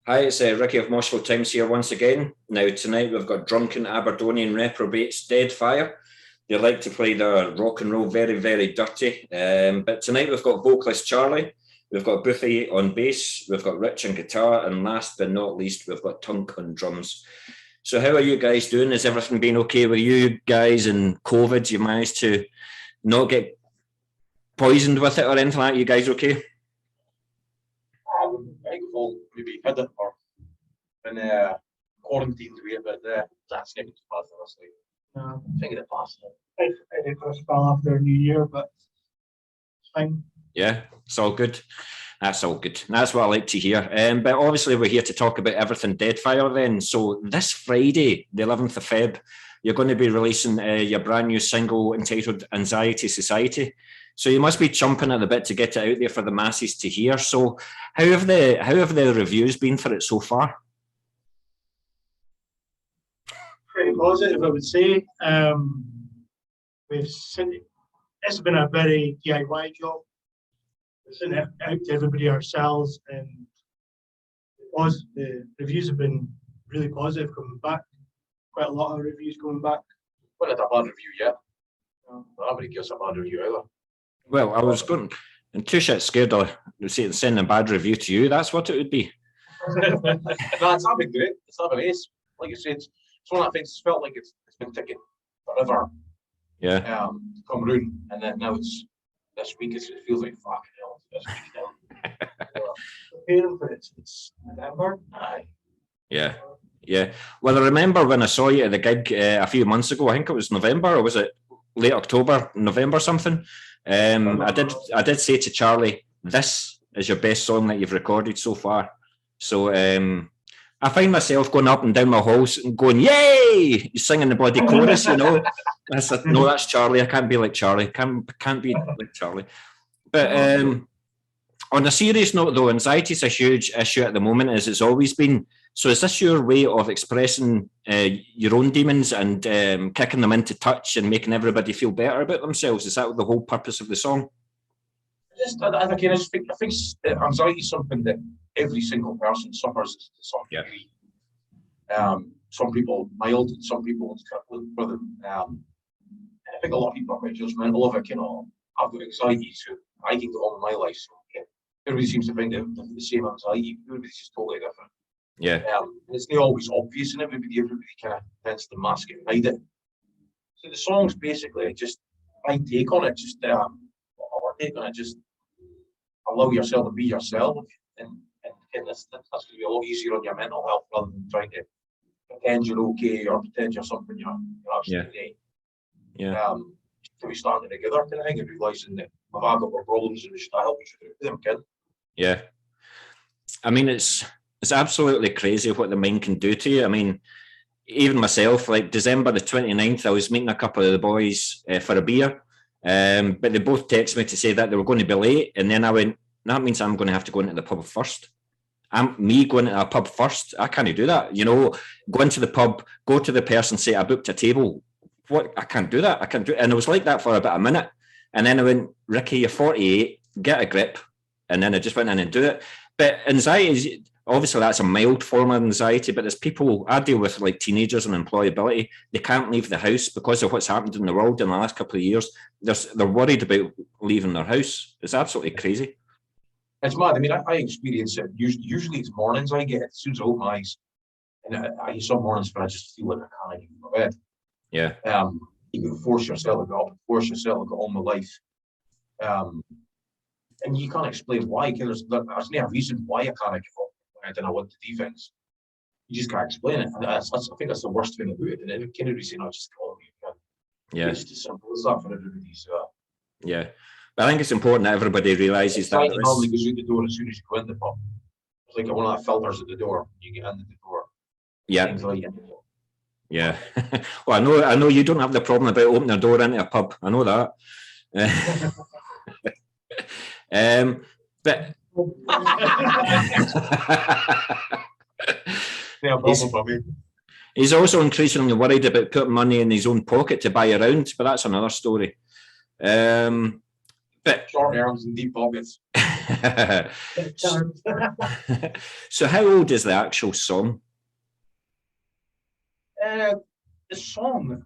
Hi, it's Ricky of Moshville Times here once again. Now, tonight we've got drunken Aberdonian reprobates Deadfire. They like to play their rock and roll very, very dirty. But tonight we've got vocalist Charlie, we've got Buffy on bass, we've got Rich on guitar, and last but not least, we've got Tunk on drums. So how are you guys doing? Has everything been okay with you guys and COVID? You managed to not get poisoned with it or anything like that? You guys okay? Thankful maybe had it or been quarantined with it, but that's never too bad, honestly. I think it passed. I did for a spell after New Year, but it's fine. Yeah, it's all good. That's all good. That's what I like to hear. But obviously we're here to talk about everything Deadfire then. So this Friday, the 11th of Feb, you're going to be releasing your brand new single entitled Anxiety Society. So you must be chomping at the bit to get it out there for the masses to hear. So how have the reviews been for it so far? Pretty positive, I would say. It's been a very DIY job. We've sent it out to everybody ourselves, and the reviews have been really positive coming back. Quite a lot of reviews coming back. Well, not a bad review yet. Nobody gives a bad review either. Well, I was going, and too shit scared of sending a bad review to you. That's what it would be. No, it's not been great. It's not been ace. Like you said, it's one of the things. It's felt like it's been ticking forever. Yeah. To come round, and then now it's this week. It feels like fucking hell. This week's done. Preparing for it since November. Aye. Yeah. Yeah. Well, I remember when I saw you at the gig a few months ago. I think it was November, or was it late October, November something? I did say to Charlie, this is your best song that you've recorded so far. So I find myself going up and down my halls and going, yay, singing the bloody chorus, you know. No, that's Charlie. I can't be like Charlie. Can't be like Charlie. But on a serious note, though, anxiety is a huge issue at the moment, as it's always been. So is this your way of expressing your own demons and kicking them into touch and making everybody feel better about themselves? Is that the whole purpose of the song? I think anxiety is something that every single person suffers to some degree. Some people mild, some people with it. I think a lot of people are quite judgmental of it. You know, I've got anxiety, so I can get on with my life. So everybody seems to think that the same anxiety. Everybody's just totally different. Yeah. It's not always obvious, and everybody kind of tends to mask it and hide it. So the song's basically just my take on it, just our take on it, just allow yourself to be yourself, and that's going to be a lot easier on your mental health rather than trying to pretend you're okay or pretend you're something you're actually. Yeah. So we starting together kind of thing and realising that we've all got our problems and we should help each other with them, kid. Yeah. I mean, it's absolutely crazy what the mind can do to you. I mean, even myself, like December the 29th, I was meeting a couple of the boys for a beer, but they both texted me to say that they were going to be late, and then I went, that means I'm going to have to go into the pub first. Me going into a pub first, I can't do that. You know, go into the pub, go to the person, say, I booked a table. What? I can't do that. I can't do it. And it was like that for about a minute. And then I went, Ricky, you're 48, get a grip. And then I just went in and do it. But anxiety is, obviously that's a mild form of anxiety, but there's people, I deal with like teenagers and employability, they can't leave the house because of what's happened in the world in the last couple of years. They're worried about leaving their house. It's absolutely crazy. It's mad. I mean, I experience it. Usually it's mornings I get it as soon as I open my eyes. And I some mornings where I just feel like I can't get out of bed. Yeah. You can force yourself to get up, force yourself to get on with life. And you can't explain why. There's no reason why I can't get up. I don't know what to do things. You just can't explain it. And I think that's the worst thing about it. And then can't really say, no, just call me. Yeah. It's just simple as that for everybody. So. Yeah. But I think it's important that everybody realises that. It normally goes out the door as soon as you go in the pub. It's like one of the filters at the door. You get into the door. Yeah. Yeah. Well, I know you don't have the problem about opening a door into a pub. I know that. But he's also increasingly worried about putting money in his own pocket to buy around, but that's another story. But But short arms and deep pockets. So how old is the actual song? The song,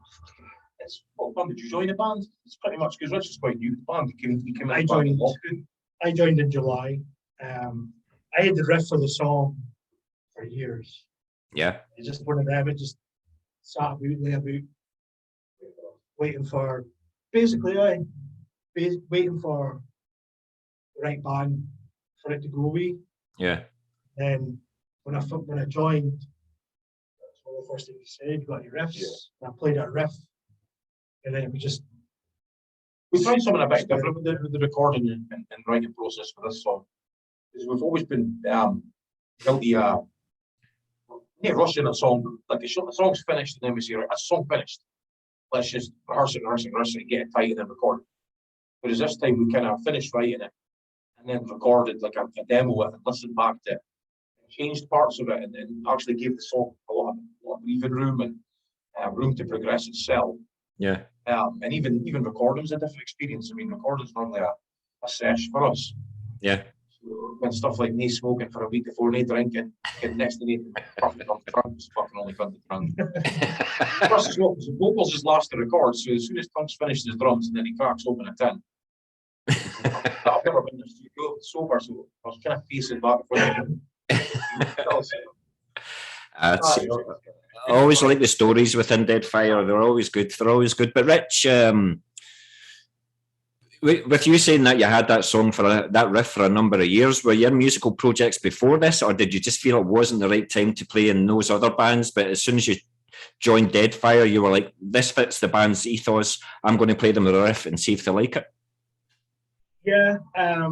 it's what band did you join the band? It's pretty much because Rich is quite new to the band. He came in. I joined in July. I had the riff for the song for years. Yeah. It's just one of them. It just sat about, lay about, waiting for, basically, waiting for the right band for it to go away. Yeah. And when I joined, that's one of the first things he said, "You got any riffs?" Yeah. And I played that riff, and then we tried something a bit different with the recording and writing process for this song. Because we've always been guilty rushing a song. Like the song's finished, and then we say, right, that's a song finished. Let's just rehearse it, and get it tight, and then record it. Whereas this time we kind of finished writing it, and then recorded like a demo of it, and listened back to it, changed parts of it, and actually gave the song a lot of breathing room and room to progress itself. Yeah. And even recording's a different experience. I mean, recording's normally a sesh for us. Yeah. When stuff like me smoking for a week before me drinking, getting next to me, perfect on the trunk, it's fucking only fun to drunk. Plus, as well, the vocals is last to record, so as soon as Tom's finished his drums and then he cracks open a tin. I've never been in the studio sober, so I was kind of facing back I always like the stories within Deadfire. They're always good. But Rich, with you saying that you had that song for that riff for a number of years, were your musical projects before this, or did you just feel it wasn't the right time to play in those other bands? But as soon as you joined Deadfire, you were like, "This fits the band's ethos. I'm going to play them with a riff and see if they like it." Yeah, I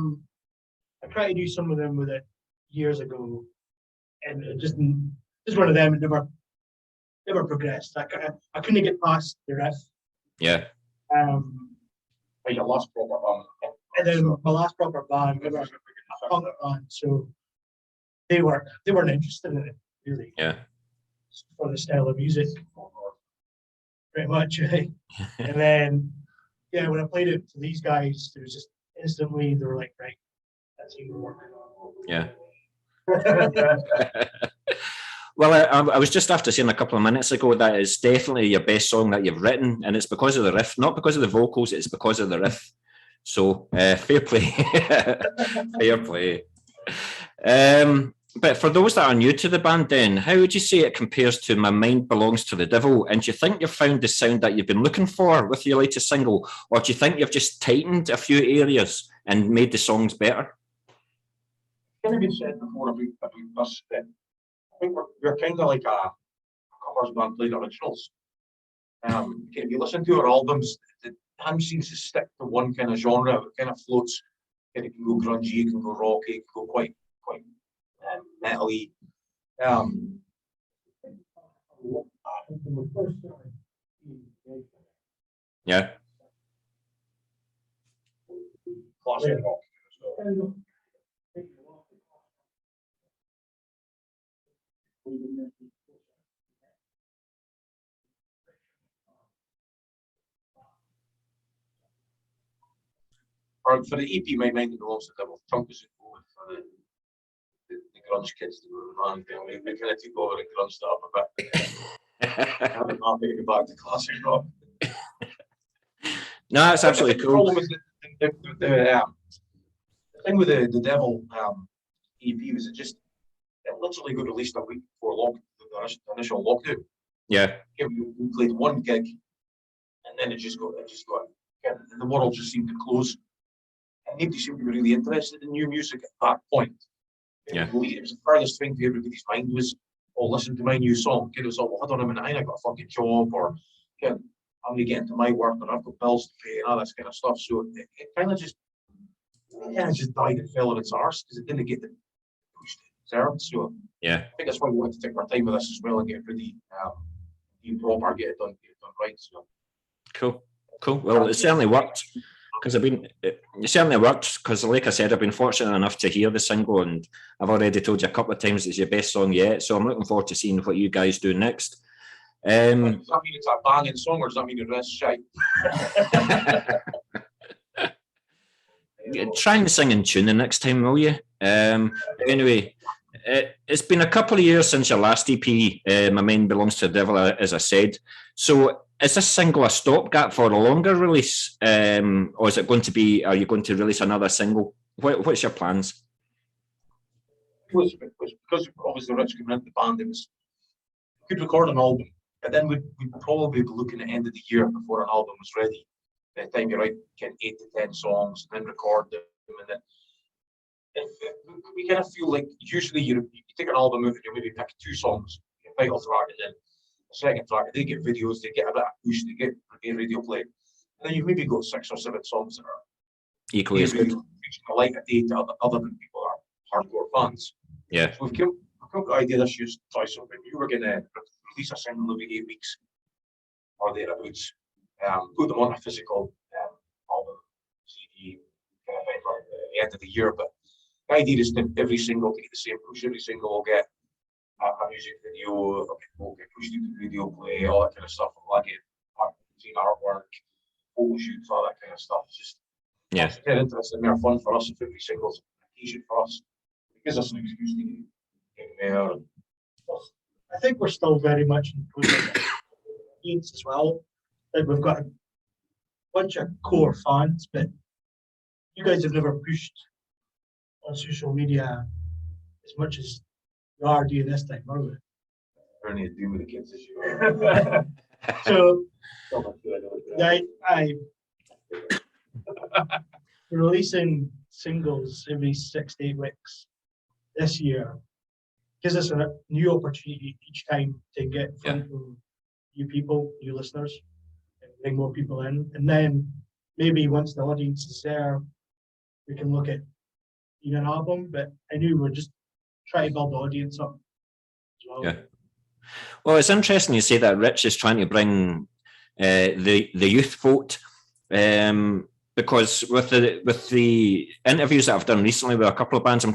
tried to do some of them with it years ago, and it just one of them. It never progressed. I couldn't get past the riff. Yeah. Your last proper band. And then my last proper band, they were a punk band, so they weren't interested in it really. Yeah. For the style of music, pretty much. Right? And then, yeah, when I played it to these guys, it was just instantly they were like, "Right, that's even working." Yeah. Well, I was just after saying a couple of minutes ago that is definitely your best song that you've written, and it's because of the riff, not because of the vocals, it's because of the riff. So, fair play. Fair play. But for those that are new to the band then, how would you say it compares to My Mind Belongs to the Devil? And do you think you've found the sound that you've been looking for with your latest single? Or do you think you've just tightened a few areas and made the songs better? Kind of been said before about us that I think we're kind of like a covers band playing originals. If you listen to our albums, the band seems to stick to one kind of genre. It kind of floats. It can go grungy, it can go rocky, it can go quite metal-y. Yeah. Classic rock. Or for the EP, My Mind Belongs to the Devil, Chunk is forward for the grunge kids that were around. We kind of took over and grunged up a bit. I'm not taking it back to classic rock. No, that's absolutely cool. The problem is the thing with the Devil EP was it literally got released a week before the initial lockdown. Yeah. We played one gig, and then it just got the world just seemed to close. And nobody seemed to be really interested in new music at that point. Yeah. It was the furthest thing to everybody's mind was, "Oh, listen to my new song." It was all, "Hold on a minute, I ain't got a fucking job," or I'm going to get into my work and I've got bills to pay and all this kind of stuff. So it kind of just died and fell on its arse because it didn't get the push it deserved. So yeah, I think that's why we wanted to take our time with this as well and get pretty proper, get it done right. So cool. Well, it certainly worked. Because it certainly worked. Because, like I said, I've been fortunate enough to hear the single, and I've already told you a couple of times it's your best song yet. So I'm looking forward to seeing what you guys do next. Does that mean it's a banging song, or does that mean the rest shite? try and sing in tune the next time, will you? Anyway, it's been a couple of years since your last EP, My Mind Belongs to the Devil, as I said. So is this single a stopgap for a longer release? Or is it going to be, are you going to release another single? What's your plans? Because obviously Rich coming into the band, it was, we could record an album, but then we'd probably be looking at the end of the year before an album was ready. By the time you write 8 to 10 songs and then record them, and then we kind of feel like usually you take an album out and you maybe pick 2 songs, a title track, and then a second track. They get videos, they get a bit of push, they get a radio play, and then you've maybe got 6 or 7 songs that are equally as good, reaching a light of day to other than people are hardcore fans. Yeah. So we've come up with the idea this year to try something. You were going to release a single every 8 weeks or thereabouts. Put them on a physical album, CD, kind of thing for the end of the year. But the idea is that every single to get the same push. Every single will get a music video, will get pushed into video play, all that kind of stuff. We'll get artwork, photo shoots, all that kind of stuff. It's just it's kind of interesting, more fun for us if every single's occasion for us. It gives us an excuse to get there. I think we're still very much in the process as well. Like we've got a bunch of core fans, but you guys have never pushed on social media as much as you are doing this time, are we? We're going to do with the kids this year. So, we're releasing singles every 6 to 8 weeks this year. Gives us a new opportunity each time to get in front of new people, new listeners, and bring more people in. And then maybe once the audience is there, we can look at an album. But I knew we're just trying to build the audience up as well. Yeah. Well, it's interesting you say that Rich is trying to bring the youth vote, because with the interviews that I've done recently with a couple of bands,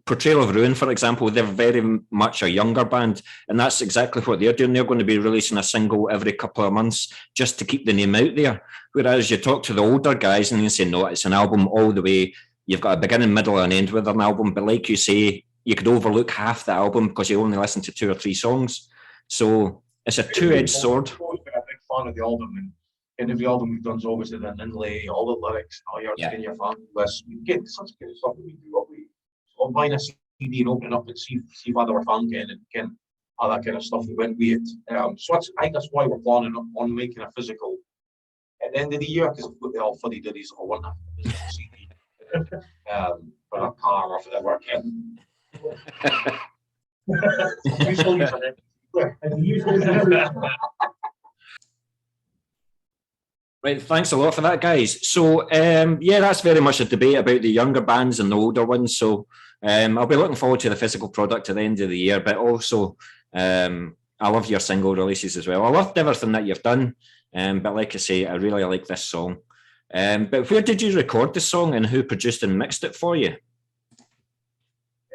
Portrayal of Ruin, for example, they're very much a younger band, and that's exactly what they're doing. They're going to be releasing a single every couple of months just to keep the name out there. Whereas you talk to the older guys and you say, no, it's an album all the way. You've got a beginning, middle, and end with an album. But like you say, you could overlook half the album because you only listen to 2 or 3 songs. So it's a two-edged sword. I've always been a big fan of the album, and every album we've done is obviously an inlay, all the lyrics, all your fan list. We get such kind of stuff that we do. On buying a CD and opening up and see what other fan can all that kind of stuff that went with it. So I think that's why we're planning on making a physical at the end of the year, because the all fuddy duddies will want a physical CD for a car or for their work. Right, thanks a lot for that, guys. So, that's very much a debate about the younger bands and the older ones. So, I'll be looking forward to the physical product at the end of the year, but also I love your single releases as well. I loved everything that you've done, but like I say, I really like this song. But where did you record the song and who produced and mixed it for you?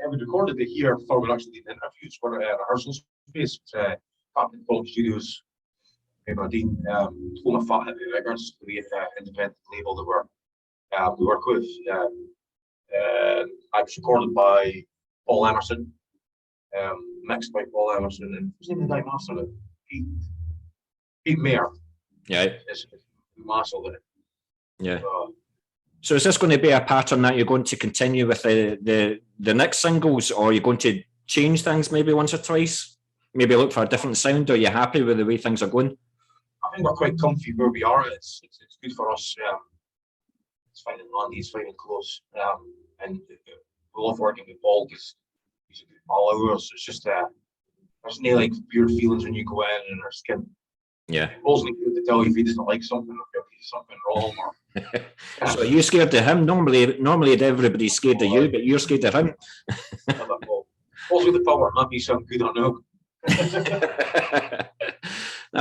We recorded it here before we actually did the interviews for a rehearsal space at Captain College Studios. Aberdeen, Home of Fat Heavy Records, the independent label that we work with. I was recorded by Paul Emerson, mixed by Paul Emerson, and who's the name master of it? Pete Mayer. Yeah. Is master of it. Yeah. So is this going to be a pattern that you're going to continue with the next singles, or are you going to change things maybe once or twice? Maybe look for a different sound? Are you happy with the way things are going? I think we're quite comfy where we are. It's good for us. It's finding Andy, it's finding close. And we love working with Paul because he's a good pal ours. It's just there's no like weird feelings when you go in and there's skin. Yeah. Paul's not good to tell you if he doesn't like something or if he's something wrong or So are you scared of him? Normally everybody's scared of you, but you're scared of him. Paul's with the power, might be something good or no.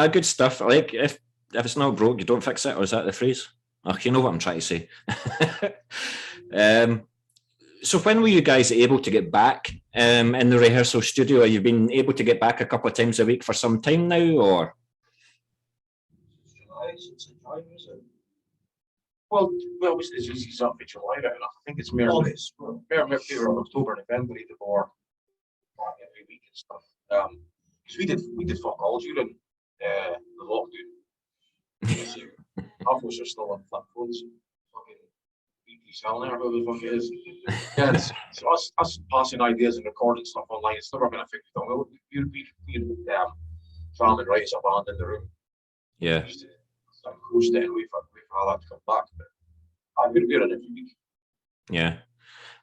Good stuff. Like if it's not broke, you don't fix it, or is that the phrase? Oh, you know what I'm trying to say. So when were you guys able to get back in the rehearsal studio? Have you been able to get back a couple of times a week for some time now, or? Well, it's up in July right enough. I think it's more October, November, the more every week and stuff. Because we did fuck all during the lockdown. Half of us are still on flip phones. Fucking BT Salner, whatever the fuck it is. Yeah, it's us passing ideas and recording stuff online. It's never been a fixed thing. We'd Sam and write a band in the room. Yeah. Host it and wait for all that to come back. But I'm going to do it every week. Yeah.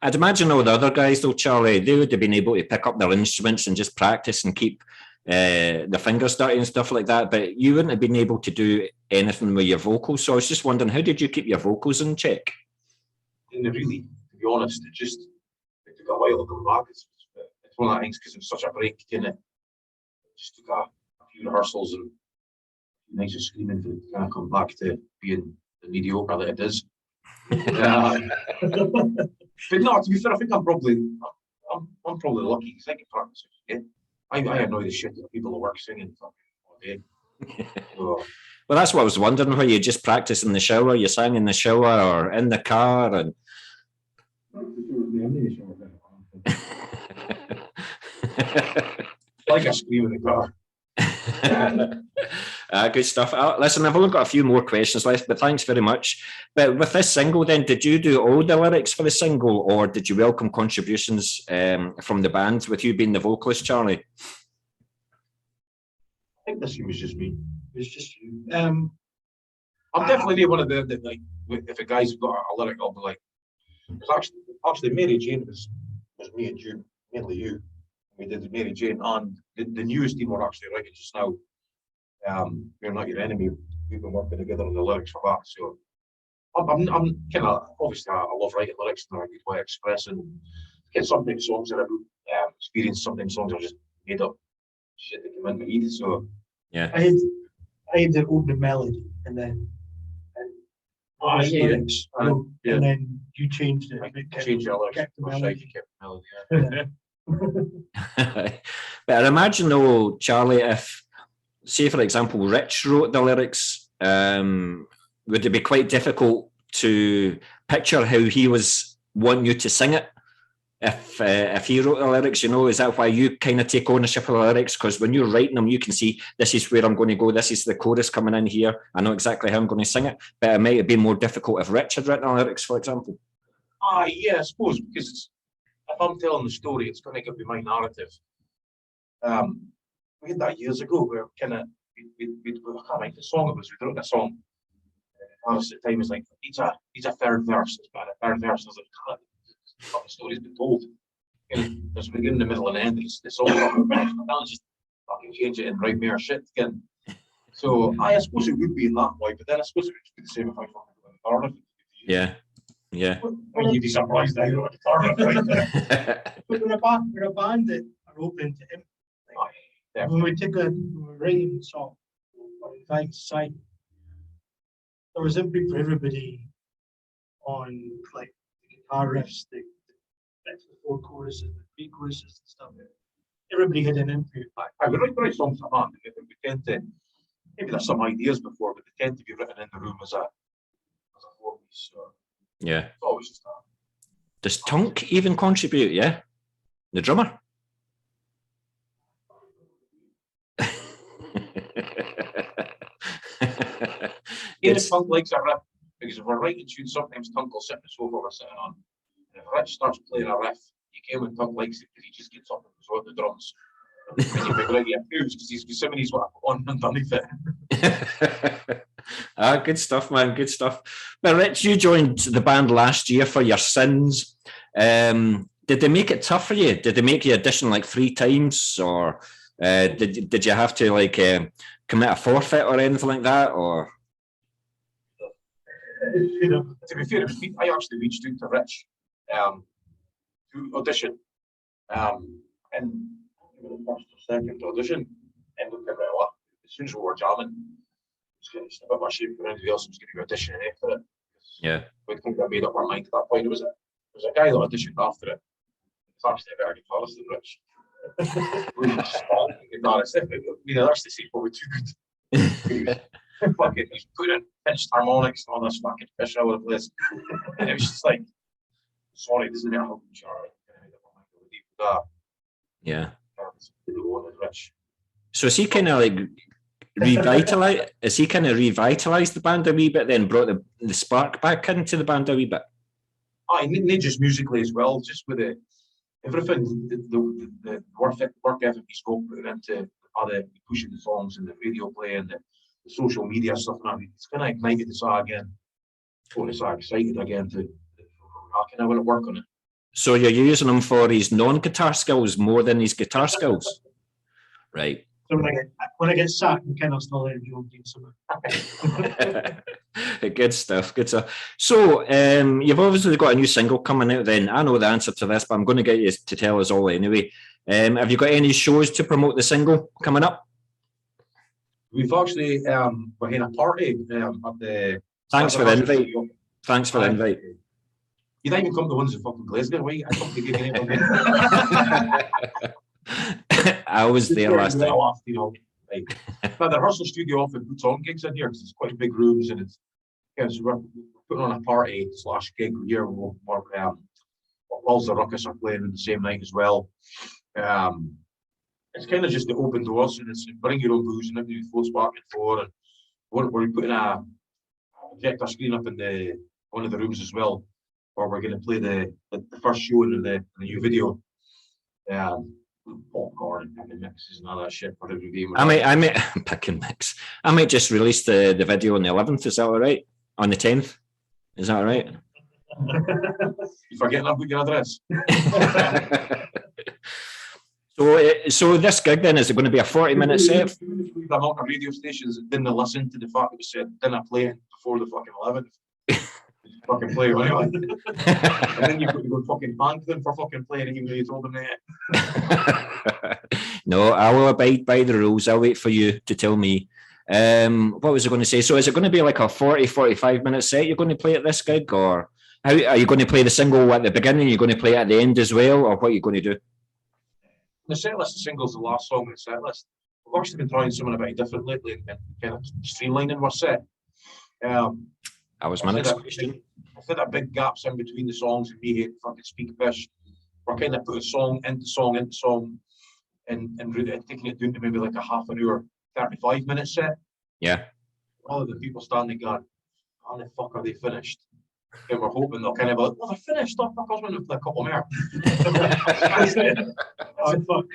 I'd imagine all the other guys though, Charlie, they would have been able to pick up their instruments and just practice and keep the fingers dirty and stuff like that, but you wouldn't have been able to do anything with your vocals. So I was just wondering, how did you keep your vocals in check? Really, to be honest, it took a while to come back. It's one of the things because it was such a break, didn't it? It just took a few rehearsals and nice of screaming for it to kind of come back to being the mediocre that it is. But no, to be fair, I think I'm probably lucky because I can practice it. I annoy the shit out of people at work singing all day. So, well, that's what I was wondering. Where you just practice in the shower, you sang in the shower or in the car, and like I scream in the car. Good stuff. Listen, I've only got a few more questions left, but thanks very much. But with this single then, did you do all the lyrics for the single, or did you welcome contributions from the band, with you being the vocalist, Charlie? I think this was just me. It's just you. I'm definitely one of the like, if a guy's got a lyric, I'll be like, because actually Mary Jane was me and you, mainly you. We did Mary Jane, and the newest team we're actually writing just now. We're Not Your Enemy. We've been working together on the lyrics for that. So I'm kind of, obviously I love writing lyrics and a good way of expressing. Get sometimes songs that I've experienced, sometimes songs are just made up shit that come in my head. So yeah, I had the opening melody and then lyrics, and then you changed it. Change the lyrics. Kept the melody. Kept the melody. Yeah. But I imagine though, Charlie, if, say for example, Rich wrote the lyrics, would it be quite difficult to picture how he was wanting you to sing it? If he wrote the lyrics, you know, is that why you kind of take ownership of the lyrics? Because when you're writing them, you can see this is where I'm going to go. This is the chorus coming in here. I know exactly how I'm going to sing it. But it might have been more difficult if Rich had written the lyrics, for example. Yeah, I suppose, because if I'm telling the story, it's going to give me my narrative. We had that years ago where kind of I can't remember the song it was. We wrote a song. At the time, it's like it's a third verse. It's about a third verse. I was like, the story's been told. And there's a beginning, the middle, and end. The song I'll just fucking change it and write more shit again. So I suppose it would be in that way, but then I suppose it would be the same if I fucking went guitar. Yeah. Yeah. You'd be surprised I wrote a guitar. But we're a band that are open to him. Yeah. When we were writing the song, side, there was input for everybody on like the guitar riffs, the 4 choruses, the 3 choruses and stuff. Everybody had an input. I would write songs for band. We tend to, maybe there's some ideas before, but they tend to be written in the room as a 4-piece. So yeah. It's always just that. Does Tunk even contribute? Yeah, the drummer. If Tunk likes a riff, because if we're writing tunes, sometimes Tunk will sit in the sofa we're sitting on. And if Rich starts playing a riff, you came when Tunk likes it because he just gets up and goes on the drums. And you figure out he approves because he's somebody he's got on underneath it. Good stuff, man. Good stuff. Now, Rich, you joined the band last year for your Sins. Did they make it tough for you? Did they make you audition like 3 times, or did you have to like commit a forfeit or anything like that? Or to be fair, I actually reached out to Rich to audition, and the first or second audition, and looked at it a lot. As soon as we were jamming, it's a bit of a shame for anybody else who's going to be auditioning after it. Yeah, we think I made up our mind at that point. There was a guy that auditioned after it. It's actually a better guitarist than Rich. We were just guitarist. Actually see what we're too good. fucking, he's putting pitched harmonics and all this fucking fish all over the place. And it was just like, sorry, this is not how Yeah. Rich. So is he kind of like revitalized? Is he kind of revitalized the band a wee bit, then brought the spark back into the band a wee bit? Oh, not just musically as well, just with everything, the work ethic he's got putting into other pushing the songs and the radio play and the social media stuff. And it's kind of ignited the saw again. Got us excited again to how can I want to work on it. So you're using him for his non-guitar skills more than his guitar skills, right? So when I get sacked, I'm kind of still there doing something. Good stuff, good stuff. So you've obviously got a new single coming out then. I know the answer to this, but I'm going to get you to tell us all anyway. Have you got any shows to promote the single coming up? We've actually, we're having a party at the... Thanks for the invite. Thanks for the invite. You don't even come to ones in fucking Glasgow, right? I come to give you I was there last time. You know, like, but the rehearsal studio often puts on gigs in here because it's quite big rooms and it's so we're putting on a party / gig here. Walls the Ruckus are playing on the same night as well. It's kind of just the open doors and it's bring your own booze and everything floats back and forth. And we're putting a projector screen up in one of the rooms as well, where we're going to play the first show in the new video. Popcorn and picking mixes and all that shit for every game. I might pick and mix. I might just release the video on the 11th. Is that all right? On the 10th? Is that all right? You forgetting I've got your address. So this gig then, is it going to be a 40-minute set? The amount of radio stations that didn't listen to the fact that we said didn't play it before the fucking 11th. Fucking play it anyway. And then you go fucking thank them for fucking playing it even though you told them that. No, I will abide by the rules. I'll wait for you to tell me. What was I going to say? So is it going to be like a 45-minute set you're going to play at this gig, or how are you going to play the single at the beginning? You're going to play it at the end as well, or what are you going to do? The set list, the single's the last song in the set list. We've actually been trying something a bit different lately and kind of streamlining our set. That was my next question. I think that big gaps in between the songs and me hitting fucking speak fish. We're kind of put a song into song and taking it down to maybe like a half an hour, 35-minute set. Yeah. All of the people standing going, how the fuck are they finished? And we're hoping they'll kind of be like, well, they're finished. Oh, fuck, I was going to play a couple more.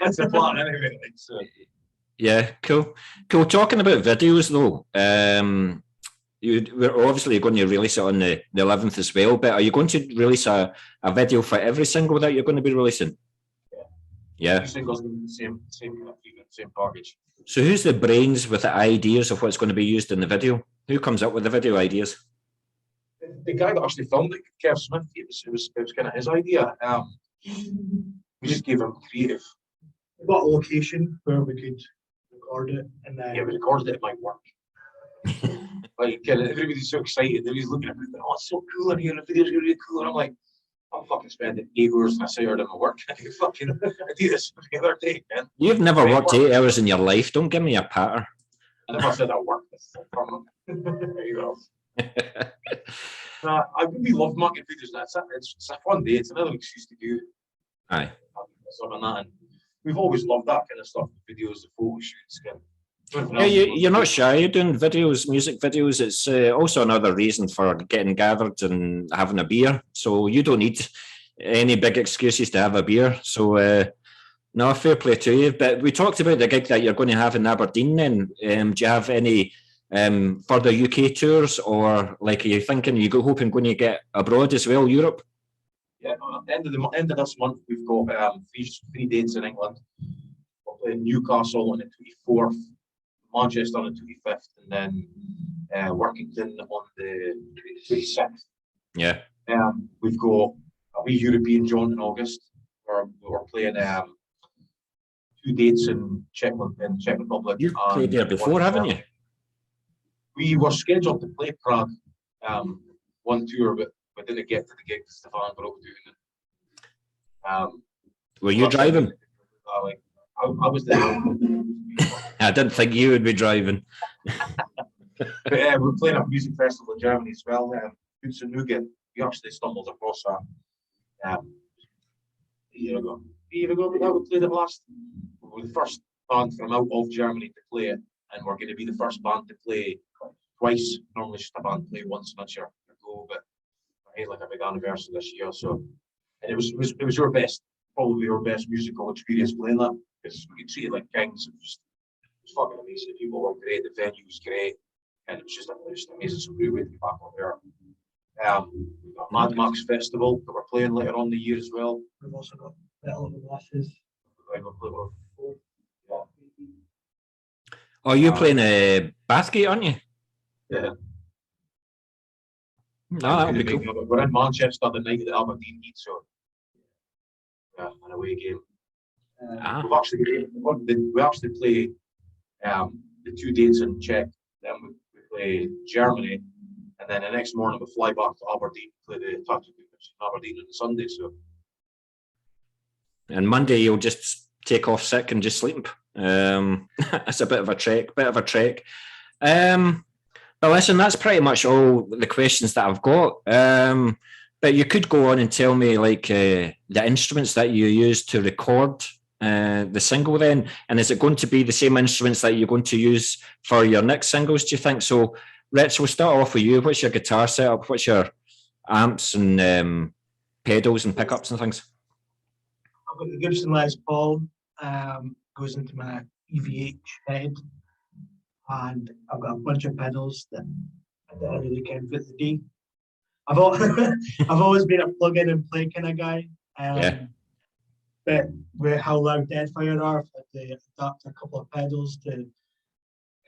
That's the plan anyway. Yeah, cool. Talking about videos though, we're obviously going to release it on the 11th as well, but are you going to release a video for every single that you're going to be releasing? Yeah. Every single's going to be the same package. So who's the brains with the ideas of what's going to be used in the video? Who comes up with the video ideas? The guy that actually filmed it, Kev Smith, it was kind of his idea. We just gave him creative. We got a location where we could record it, and then we recorded it at my work. Like everybody's so excited. Everybody's looking at me, oh, it's so cool in here. The video's really cool. And I'm like, I'm fucking spending 8 hours and I say at my work. I do this every other day, man. You've never worked 8 hours in your life. Don't give me a patter. I never said I work. That's the problem. There you go. I really love market videos. It's a fun day. It's another excuse to do. Aye. Something like that. And we've always loved that kind of stuff. Videos, the photo shoots. Yeah, you're not shy. You're doing videos, music videos. It's also another reason for getting gathered and having a beer. So you don't need any big excuses to have a beer. So no, fair play to you. But we talked about the gig that you're going to have in Aberdeen. Then, do you have any further UK tours, or like are you thinking hoping going to get abroad as well, Europe? Yeah, at the end of this month, we've got 3 dates in England. We're playing Newcastle on the 24th. Manchester on the 25th, and then Workington on the 26th. Yeah. We've got a wee European jaunt in August, where we're playing 2 dates in Czech Republic. You've played there before, haven't you? We were scheduled to play Prague one tour, but we didn't get to the gig because Stefan broke doing it. Were you driving? I was there. I didn't think you would be driving. But we're playing a music festival in Germany as well. Boots and Nougat. We actually stumbled across that a year ago. We played it last. We were the first band from out of Germany to play it, and we're going to be the first band to play twice. Normally, just a band play once, and that's your goal. But I had like a big anniversary this year, so and it was your best, probably your best musical experience playing that, because we could see it like kings. It was fucking amazing. The people were great. The venue was great, and it was just amazing. So we went back on there. We've got Mad Max Festival that we're playing later on in the year as well. We've also got Battle of the Glasses. Oh, you're playing a Bathgate, aren't you? Yeah. No, that'll be cool. We're in Manchester the night of the Aberdeen Heat, so yeah, an away game. We actually play the 2 dates in Czech. Then we play Germany, and then the next morning we fly back to Aberdeen, play the Tattoo in Aberdeen on the Sunday. So, and Monday you'll just take off sick and just sleep. It's a bit of a trek. But listen, that's pretty much all the questions that I've got. But you could go on and tell me like the instruments that you use to record the single then, and is it going to be the same instruments that you're going to use for your next singles, do you think? So Rich, we'll start off with you. What's your guitar setup? What's your amps and pedals and pickups and things? I've got the Gibson Les Paul, goes into my EVH head, and I've got a bunch of pedals that I really can't fit the D. I've always been a plug-in and play kind of guy. But with how loud Deadfire are, I've had to adapt a couple of pedals to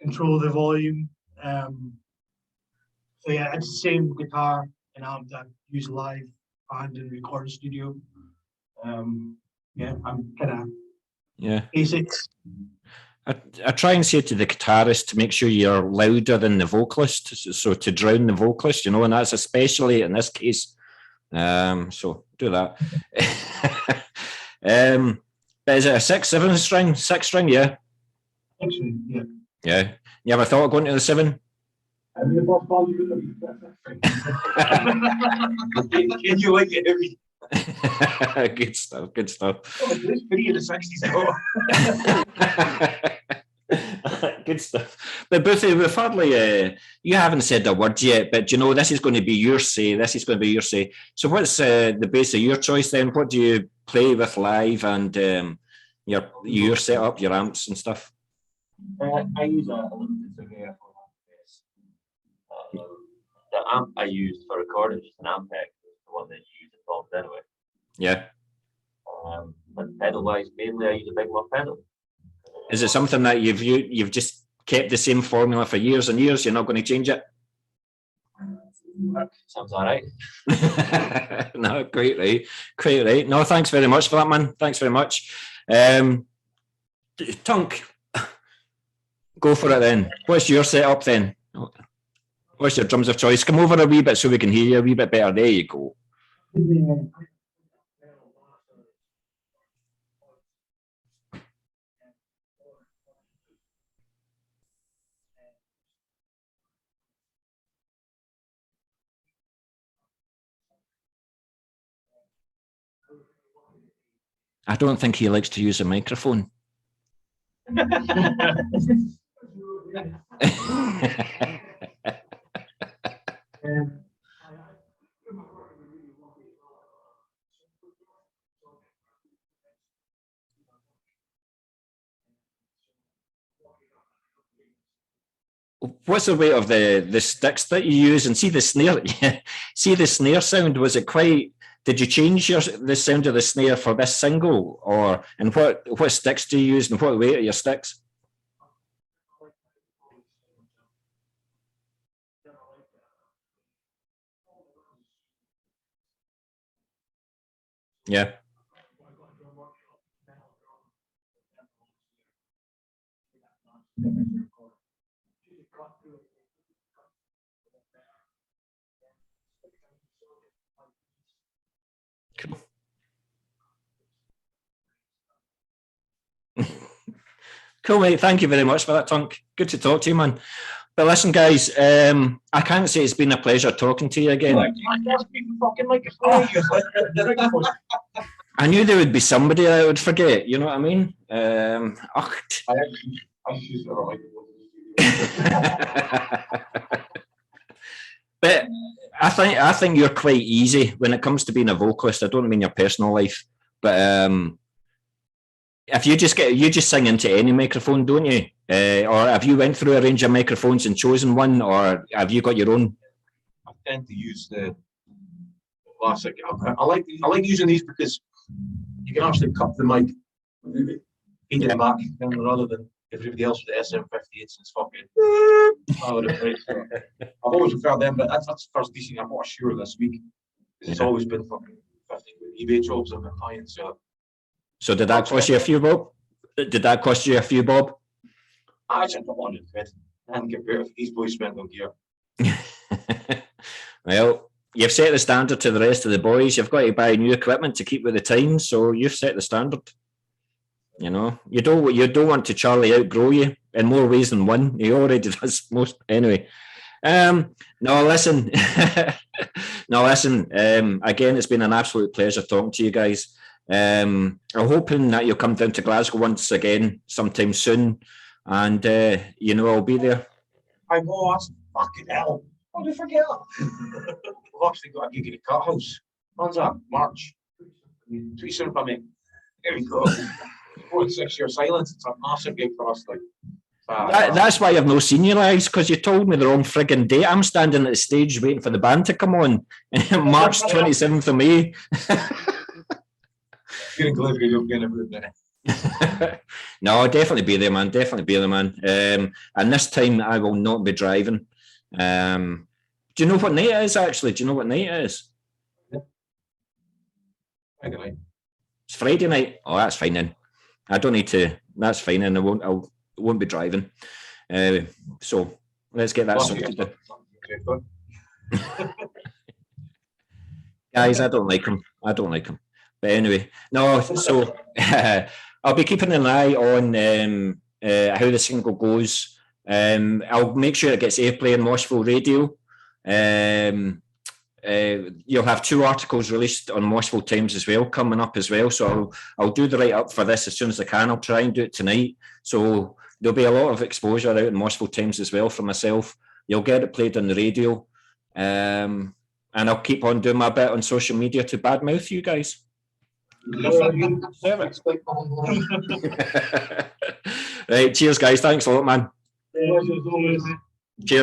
control the volume. So yeah, it's the same guitar and amp that I use live and in recording studio. I'm kind of basics. I try and say to the guitarist to make sure you're louder than the vocalist, so to drown the vocalist, and that's especially in this case. So do that. But is it a 6 string? Yeah. Yeah. Yeah. You ever thought of going to the 7? Can you like it heavy? Good stuff. Oh, this video the 60s. Good stuff. But Boothie, we've hardly, you haven't said a word yet, but this is going to be your say. So what's the base of your choice then? What do you play with live and your setup, your amps and stuff? I use a limited surveyor for my bass. The amp I use for recording is just an Ampeg, the one that you use in bombs anyway. Yeah. But pedal-wise, mainly I use a Big Muff pedal. Is it something that you've just kept the same formula for years and years? You're not going to change it? Sounds all right. No, great, right? No, thanks very much for that, man. Thanks very much. Tunk, go for it then. What's your setup then? What's your drums of choice? Come over a wee bit so we can hear you a wee bit better. There you go. I don't think he likes to use a microphone. What's the weight of the sticks that you use? And see the snare. See the snare sound. Was it quite? Did you change the sound of the snare for this single, and what sticks do you use, and what weight are your sticks? Yeah. Cool. Cool, mate. Thank you very much for that, Tunk. Good to talk to you, man. But listen, guys, I can't say it's been a pleasure talking to you again. I knew there would be somebody I would forget. You know what I mean? But I think you're quite easy when it comes to being a vocalist. I don't mean your personal life, but if you just sing into any microphone, don't you? Or have you went through a range of microphones and chosen one, or have you got your own? I tend to use the classic. I like using these because you can actually cup the mic, feed it back, rather than everybody else with the SM58s and fucking. I've always preferred them, but that's the first decent. I bought a Shure this week. It's always been fucking 50 eBay jobs I've been buying. So did that cost you a few bob? Did that cost you a few bob? I just got £100. And compared to these boys spent on gear. Well, you've set the standard to the rest of the boys. You've got to buy new equipment to keep with the times, so you've set the standard. You know, you don't want to Charlie outgrow you in more ways than one. He already does most anyway. No, listen. Again, it's been an absolute pleasure talking to you guys. I'm hoping that you'll come down to Glasgow once again sometime soon, and I'll be there. I know, that's fucking hell. How did I forget? We've actually got a gig in the Cut House. When's that? March. Tweet soon for me. There we go. 4 to 6 year silence. It's a massive gig for us. That's why I've not seen you guys, because you told me the wrong frigging date. I'm standing at the stage waiting for the band to come on. March 27th of May. No, I'll definitely be there, man. Definitely be there, man. And this time I will not be driving. Do you know what night it is, actually? Do you know what night it is? Friday night. It's Friday night. Oh, that's fine then. I don't need to. That's fine, and I won't be driving. So let's get that sorted. Guys, I don't like him. But anyway, no. So I'll be keeping an eye on how the single goes. I'll make sure it gets airplay on Moshville Radio. You'll have 2 articles released on Moshville Times as well coming up as well. So I'll do the write up for this as soon as I can. I'll try and do it tonight. So there'll be a lot of exposure out in Moshville Times as well for myself. You'll get it played on the radio. And I'll keep on doing my bit on social media to badmouth you guys. Right, cheers guys. Thanks a lot, man.